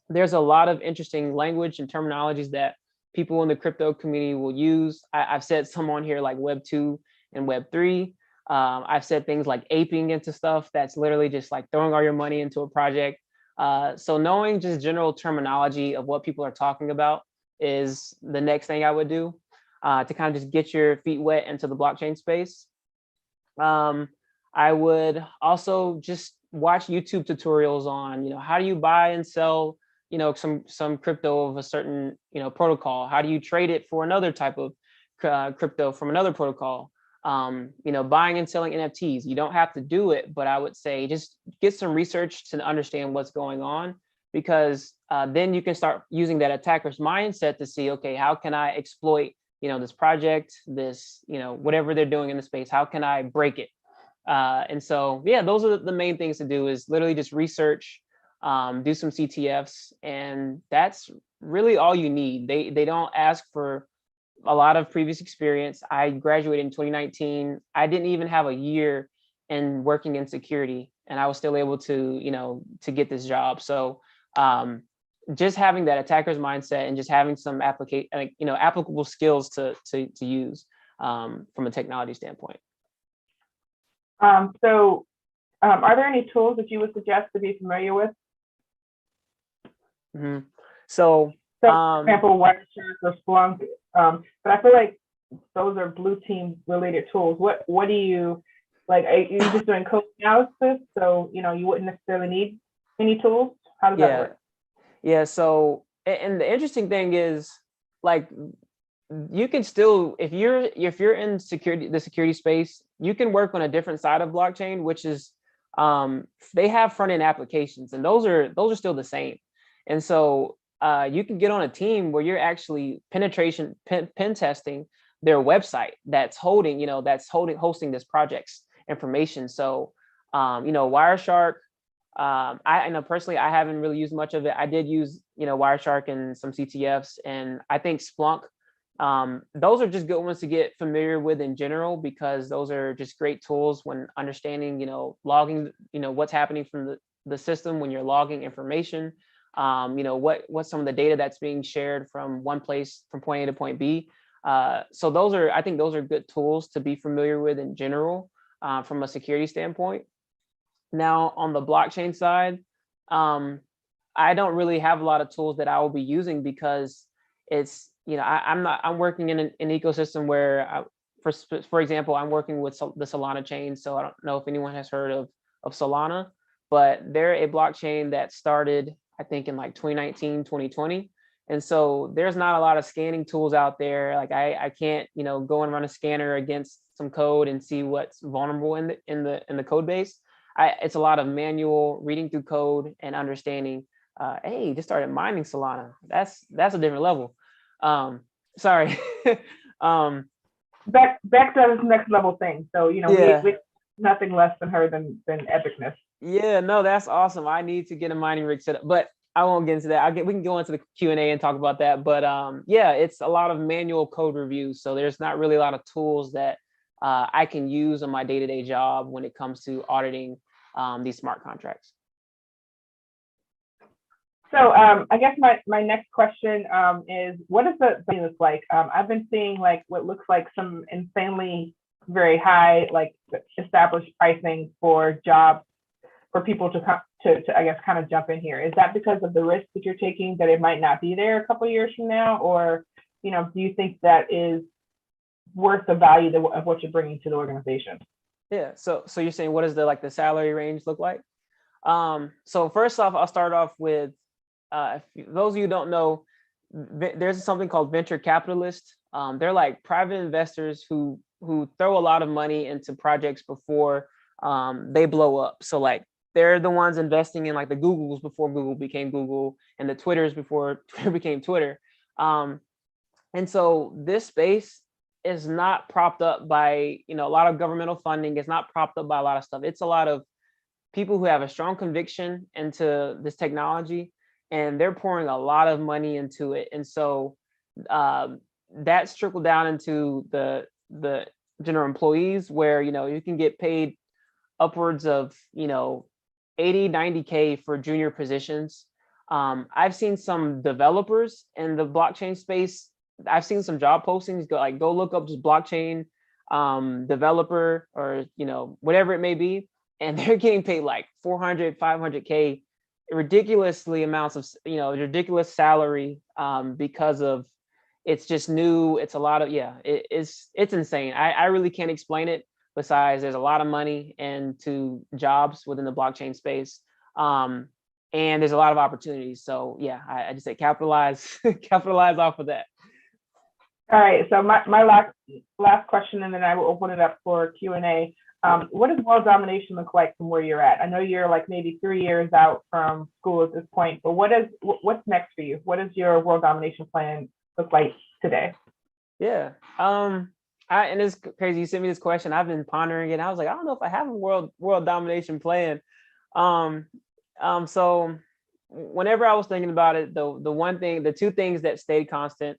there's a lot of interesting language and terminologies that people in the crypto community will use. I've said some on here like Web 2 and Web 3. I've said things like aping into stuff that's literally just like throwing all your money into a project. So knowing just general terminology of what people are talking about is the next thing I would do to kind of just get your feet wet into the blockchain space. I would also just watch YouTube tutorials on, how do you buy and sell, some crypto of a certain, protocol? How do you trade it for another type of crypto from another protocol? Buying and selling NFTs. You don't have to do it, but I would say just get some research to understand what's going on, because then you can start using that attacker's mindset to see, okay, how can I exploit, this project, this, whatever they're doing in the space, how can I break it? And so, yeah, those are the main things to do, is literally just research, do some CTFs, and that's really all you need. They don't ask for a lot of previous experience. I graduated in 2019. I didn't even have a year in working in security, and I was still able to, to get this job. So just having that attacker's mindset and just having some applicable skills to use from a technology standpoint. So are there any tools that you would suggest to be familiar with? Mm-hmm. So for example, Wireshark or Splunk, but I feel like those are blue team related tools. What do you like? Are you just doing code analysis? So you wouldn't necessarily need any tools. How does that work? Yeah. So, and the interesting thing is, like, you can still, if you're in the security space, you can work on a different side of blockchain, which is they have front end applications, and those are still the same. And so you can get on a team where you're actually pen testing their website that's hosting this project's information. So Wireshark, I know personally I haven't really used much of it. I did use Wireshark and some CTFs, and I think Splunk. Those are just good ones to get familiar with in general, because those are just great tools when understanding logging what's happening from the system when you're logging information. What's some of the data that's being shared from one place, from point A to point B. So I think those are good tools to be familiar with in general from a security standpoint. Now on the blockchain side, I don't really have a lot of tools that I will be using, because it's I'm working in an ecosystem where for example, I'm working with the Solana chain. So I don't know if anyone has heard of Solana, but they're a blockchain that started, I think, in like 2019, 2020. And so there's not a lot of scanning tools out there. Like I can't, go and run a scanner against some code and see what's vulnerable in the code base. It's a lot of manual reading through code and understanding, hey, just started mining Solana. That's a different level. Sorry. Beck does next level thing. So, we nothing less than her than epicness. Yeah, no, that's awesome. I need to get a mining rig set up, but I won't get into that. We can go into the Q&A and talk about that. But yeah, it's a lot of manual code reviews. So there's not really a lot of tools that I can use on my day-to-day job when it comes to auditing these smart contracts. So I guess my next question is, what does the business like? I've been seeing like what looks like some insanely very high, like established pricing for jobs for people to I guess kind of jump in here. Is that because of the risk that you're taking that it might not be there a couple of years from now, or do you think that is worth the value of what you're bringing to the organization? Yeah. So you're saying, what does the salary range look like? So first off, I'll start off with those of you who don't know, there's something called venture capitalists. They're like private investors who throw a lot of money into projects before they blow up. So like they're the ones investing in like the Googles before Google became Google, and the Twitters before Twitter became Twitter. And so this space is not propped up by a lot of governmental funding. It's not propped up by a lot of stuff. It's a lot of people who have a strong conviction into this technology, and they're pouring a lot of money into it. And so that's trickled down into the general employees, where you can get paid upwards of 80, 90K for junior positions. I've seen some developers in the blockchain space. I've seen some job postings go look up just blockchain developer, or whatever it may be, and they're getting paid like 400, 500K, ridiculously amounts of ridiculous salary, because of it's just new. It's a lot of it's insane. I really can't explain it, besides there's a lot of money into jobs within the blockchain space, and there's a lot of opportunities. So yeah, I just say capitalize off of that. All right, so my last question, and then I will open it up for Q&A. What does world domination look like from where you're at? I know you're like maybe 3 years out from school at this point, but what's next for you? What does your world domination plan look like today? Yeah, and it's crazy you sent me this question. I've been pondering it. I was like, I don't know if I have a world domination plan. So whenever I was thinking about it, the two things that stayed constant,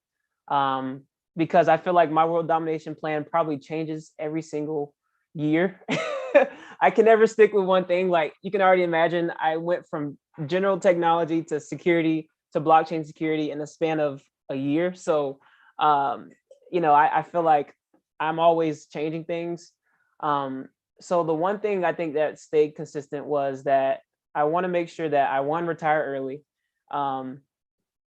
because I feel like my world domination plan probably changes every single year. I can never stick with one thing. Like you can already imagine, I went from general technology to security to blockchain security in the span of a year. So, I feel like I'm always changing things. So the one thing I think that stayed consistent was that I want to make sure that I retire early.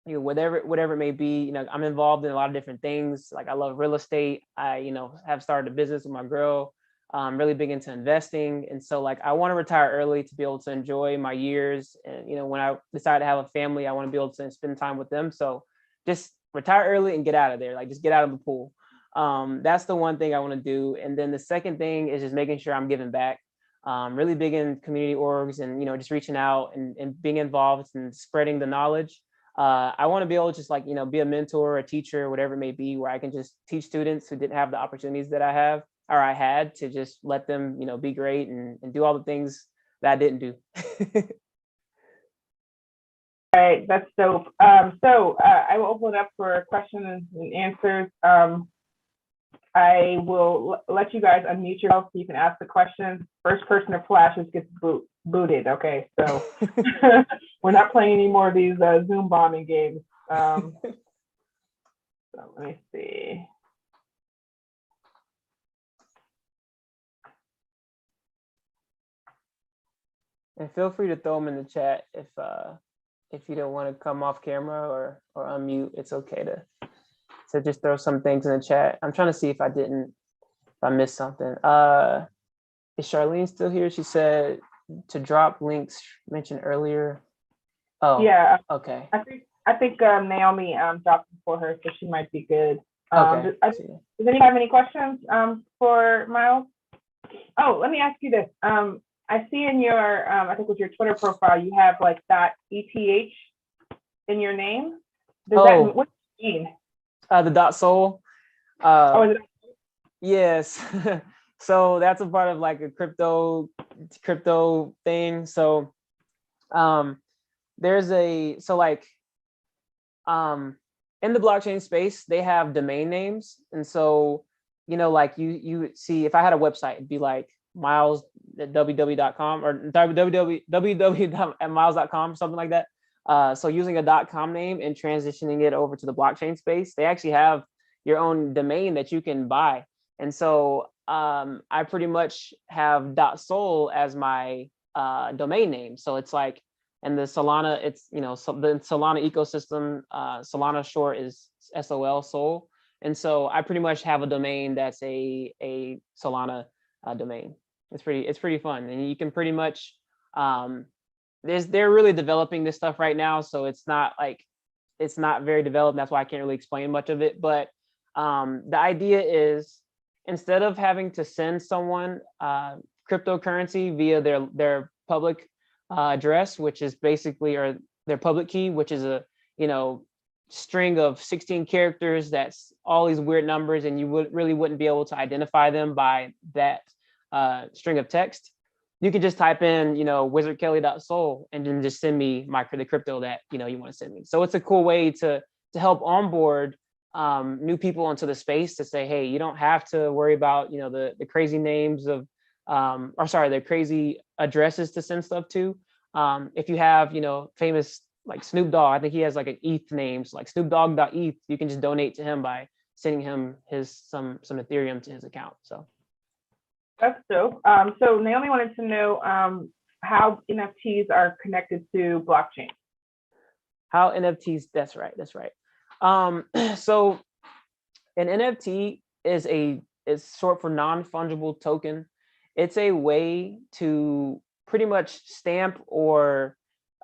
Whatever it may be, I'm involved in a lot of different things. Like I love real estate. I, have started a business with my girl. I'm really big into investing. And so like, I want to retire early to be able to enjoy my years. And, when I decide to have a family, I want to be able to spend time with them. So just retire early and get out of there. Like just get out of the pool. That's the one thing I want to do. And then the second thing is just making sure I'm giving back. Really big in community orgs and, just reaching out and being involved and spreading the knowledge. I want to be able to just be a mentor, a teacher, whatever it may be, where I can just teach students who didn't have the opportunities that I have, or I had, to just let them, be great and do all the things that I didn't do. All right, that's dope. So I will open it up for questions and answers. I will let you guys unmute yourself so you can ask the questions. First person that flashes gets booted. Okay, so we're not playing any more of these Zoom bombing games. So let me see. And feel free to throw them in the chat if you don't want to come off camera or unmute. It's okay to just throw some things in the chat. I'm trying to see if I missed something. Is Charlene still here? She said to drop links mentioned earlier. Oh, yeah. Okay. I think Naomi dropped them for her, so she might be good. Okay. Does anyone have any questions for Miles? Oh, let me ask you this. I see in your, I think with your Twitter profile, you have like .eth in your name. What does it mean? The .soul. Is it? Yes. So that's a part of like a crypto thing. So there's in the blockchain space, they have domain names. And so like you would see if I had a website, it'd be like miles at www.com or www.miles.com, something like that. So using a .com name and transitioning it over to the blockchain space, they actually have your own domain that you can buy. And so I pretty much have .sol as my domain name. So it's like, and the Solana, it's, so the Solana ecosystem, Solana short is SOL, Sol. And so I pretty much have a domain that's a Solana domain. It's pretty fun, and you can pretty much they're really developing this stuff right now, so it's not very developed. That's why I can't really explain much of it. But the idea is, instead of having to send someone cryptocurrency via their public address, which is basically, or their public key, which is a string of 16 characters that's all these weird numbers, and you wouldn't be able to identify them by that string of text. You could just type in wizardkelly.sol and then just send me the crypto that you want to send me. So it's a cool way to help onboard new people into the space, to say, hey, you don't have to worry about the crazy names of the crazy addresses to send stuff to. If you have famous, like Snoop Dogg, I think he has like an ETH name, so like snoopdogg.eth, you can just donate to him by sending him some Ethereum to his account. So that's dope. So Naomi wanted to know how NFTs are connected to blockchain. How NFTs, that's right. So an NFT is short for non-fungible token. It's a way to pretty much stamp, or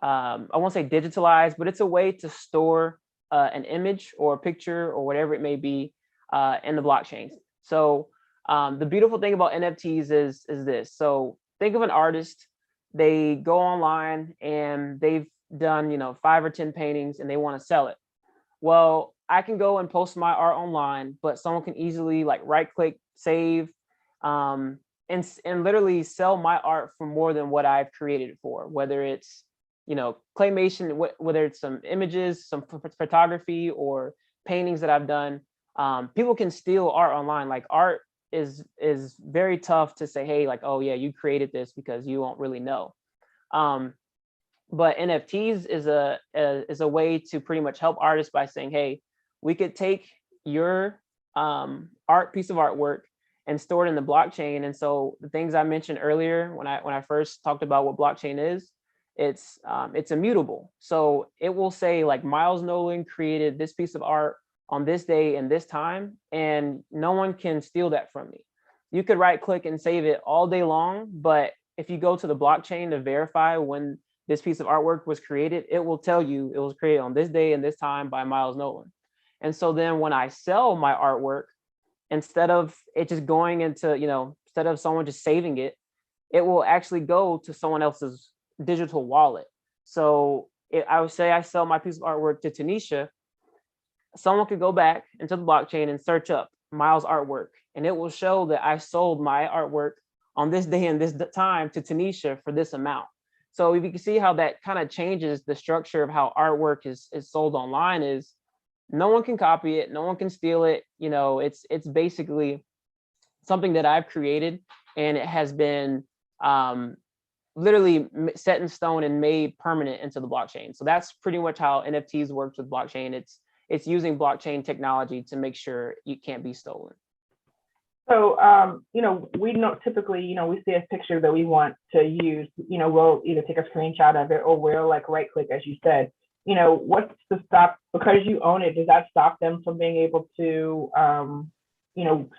I won't say digitalize, but it's a way to store an image or a picture or whatever it may be in the blockchain. So the beautiful thing about NFTs is this. So think of an artist. They go online and they've done 5 or 10 paintings and they want to sell it. Well, I can go and post my art online, but someone can easily like right click, save, and literally sell my art for more than what I've created it for, whether it's claymation, whether it's some images, some photography, or paintings that I've done. People can steal art online. Like, art is very tough to say, hey, like, oh yeah, you created this, because you won't really know. But NFTs is a way to pretty much help artists by saying, hey, we could take your piece of artwork and store it in the blockchain. And so the things I mentioned earlier when I first talked about what blockchain is, it's immutable. So it will say, like, Miles Nolan created this piece of art on this day and this time, and no one can steal that from me. You could right click and save it all day long, but if you go to the blockchain to verify when this piece of artwork was created, it will tell you it was created on this day and this time by Miles Nolan. And so then when I sell my artwork, instead of it just going into, instead of someone just saving it, it will actually go to someone else's digital wallet. So I would say I sell my piece of artwork to Tanisha. Someone could go back into the blockchain and search up Miles artwork, and it will show that I sold my artwork on this day and this time to Tanisha for this amount. So if you can see how that kind of changes the structure of how artwork is sold online, is no one can copy it, no one can steal it. It's basically something that I've created, and it has been literally set in stone and made permanent into the blockchain. So that's pretty much how NFTs works with blockchain. It's using blockchain technology to make sure it can't be stolen. So, we know typically, we see a picture that we want to use, we'll either take a screenshot of it, or we'll like right click, as you said. What's the stop, because you own it, does that stop them from being able to,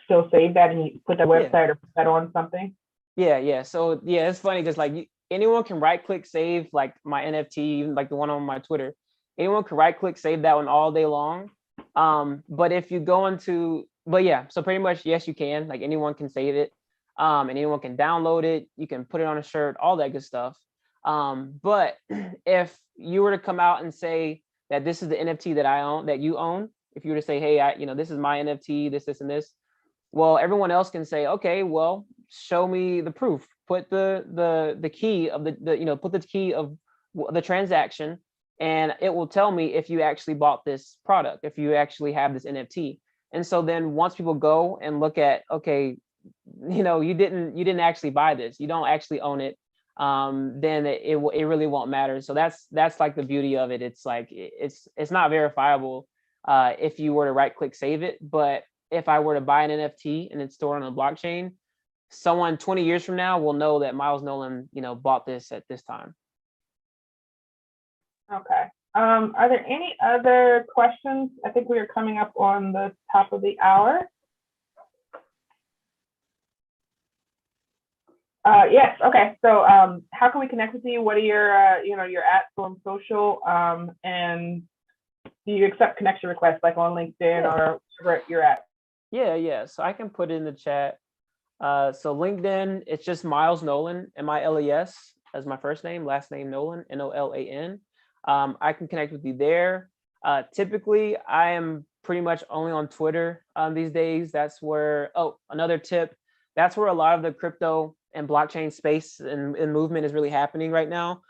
still save that and you put that website or put that on something? Yeah. So yeah, it's funny because like anyone can right click save like my NFT, even like the one on my Twitter. Anyone can right click save that one all day long. But if you go into, so pretty much, yes, you can, like anyone can save it, and anyone can download it. You can put it on a shirt, all that good stuff. But if you were to come out and say that this is the NFT that I own, that you own, if you were to say, hey, this is my NFT, this, and this, well, everyone else can say, okay, well, show me the proof. Put the key of put the key of the transaction, and it will tell me if you actually bought this product, if you actually have this NFT. And so then once people go and look at, okay, you didn't actually buy this, you don't actually own it, then it really won't matter. So that's like the beauty of it. It's like it's not verifiable if you were to right click save it, but if I were to buy an NFT and it's stored on a blockchain, someone 20 years from now will know that Miles Nolan, bought this at this time. Okay. Are there any other questions? I think we are coming up on the top of the hour. Yes. Okay. So, how can we connect with you? What are your at on social? And do you accept connection requests like on LinkedIn or where you're at? Yeah. So I can put it in the chat. So LinkedIn, it's just Miles Nolan, MILES, as my first name, last name Nolan, NOLAN. I can connect with you there. Typically, I am pretty much only on Twitter these days. That's where, another tip, that's where a lot of the crypto and blockchain space and movement is really happening right now.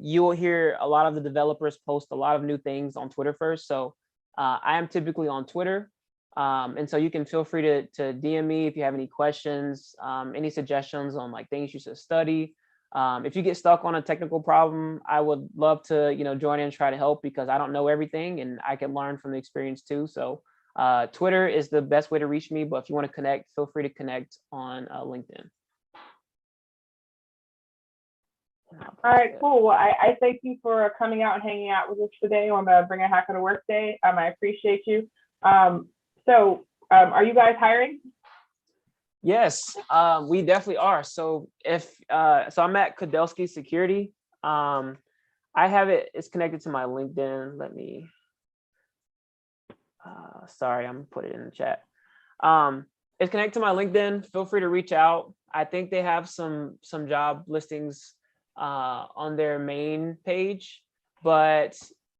You will hear a lot of the developers post a lot of new things on Twitter first. So I am typically on Twitter. And so you can feel free to DM me if you have any questions, any suggestions on like things you should study. If you get stuck on a technical problem, I would love to, join in and try to help, because I don't know everything and I can learn from the experience too. So Twitter is the best way to reach me, but if you want to connect, feel free to connect on LinkedIn. All right, cool. Well, I thank you for coming out and hanging out with us today on the Bring a Hacker to Work Day. I appreciate you. So are you guys hiring? Yes, we definitely are. So so I'm at Kudelski Security. I have it's connected to my LinkedIn. Let me, sorry, I'm gonna put it in the chat. It's connected to my LinkedIn. Feel free to reach out. I think they have some job listings on their main page, but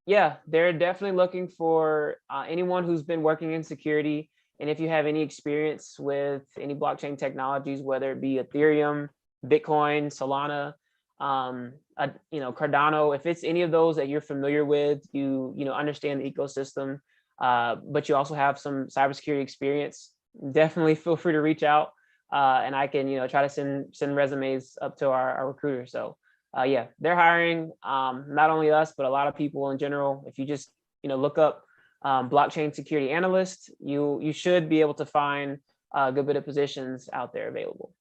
yeah, they're definitely looking for anyone who's been working in security. And if you have any experience with any blockchain technologies, whether it be Ethereum, Bitcoin, Solana, Cardano, if it's any of those that you're familiar with, you understand the ecosystem, but you also have some cybersecurity experience, definitely feel free to reach out, and I can try to send resumes up to our recruiter. So yeah, they're hiring, not only us, but a lot of people in general. If you just look up blockchain security analyst, you should be able to find a good bit of positions out there available.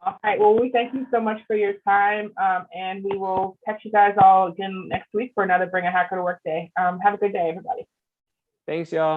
All right, well, we thank you so much for your time, and we will catch you guys all again next week for another Bring a Hacker to Work Day. Have a good day, everybody. Thanks, y'all.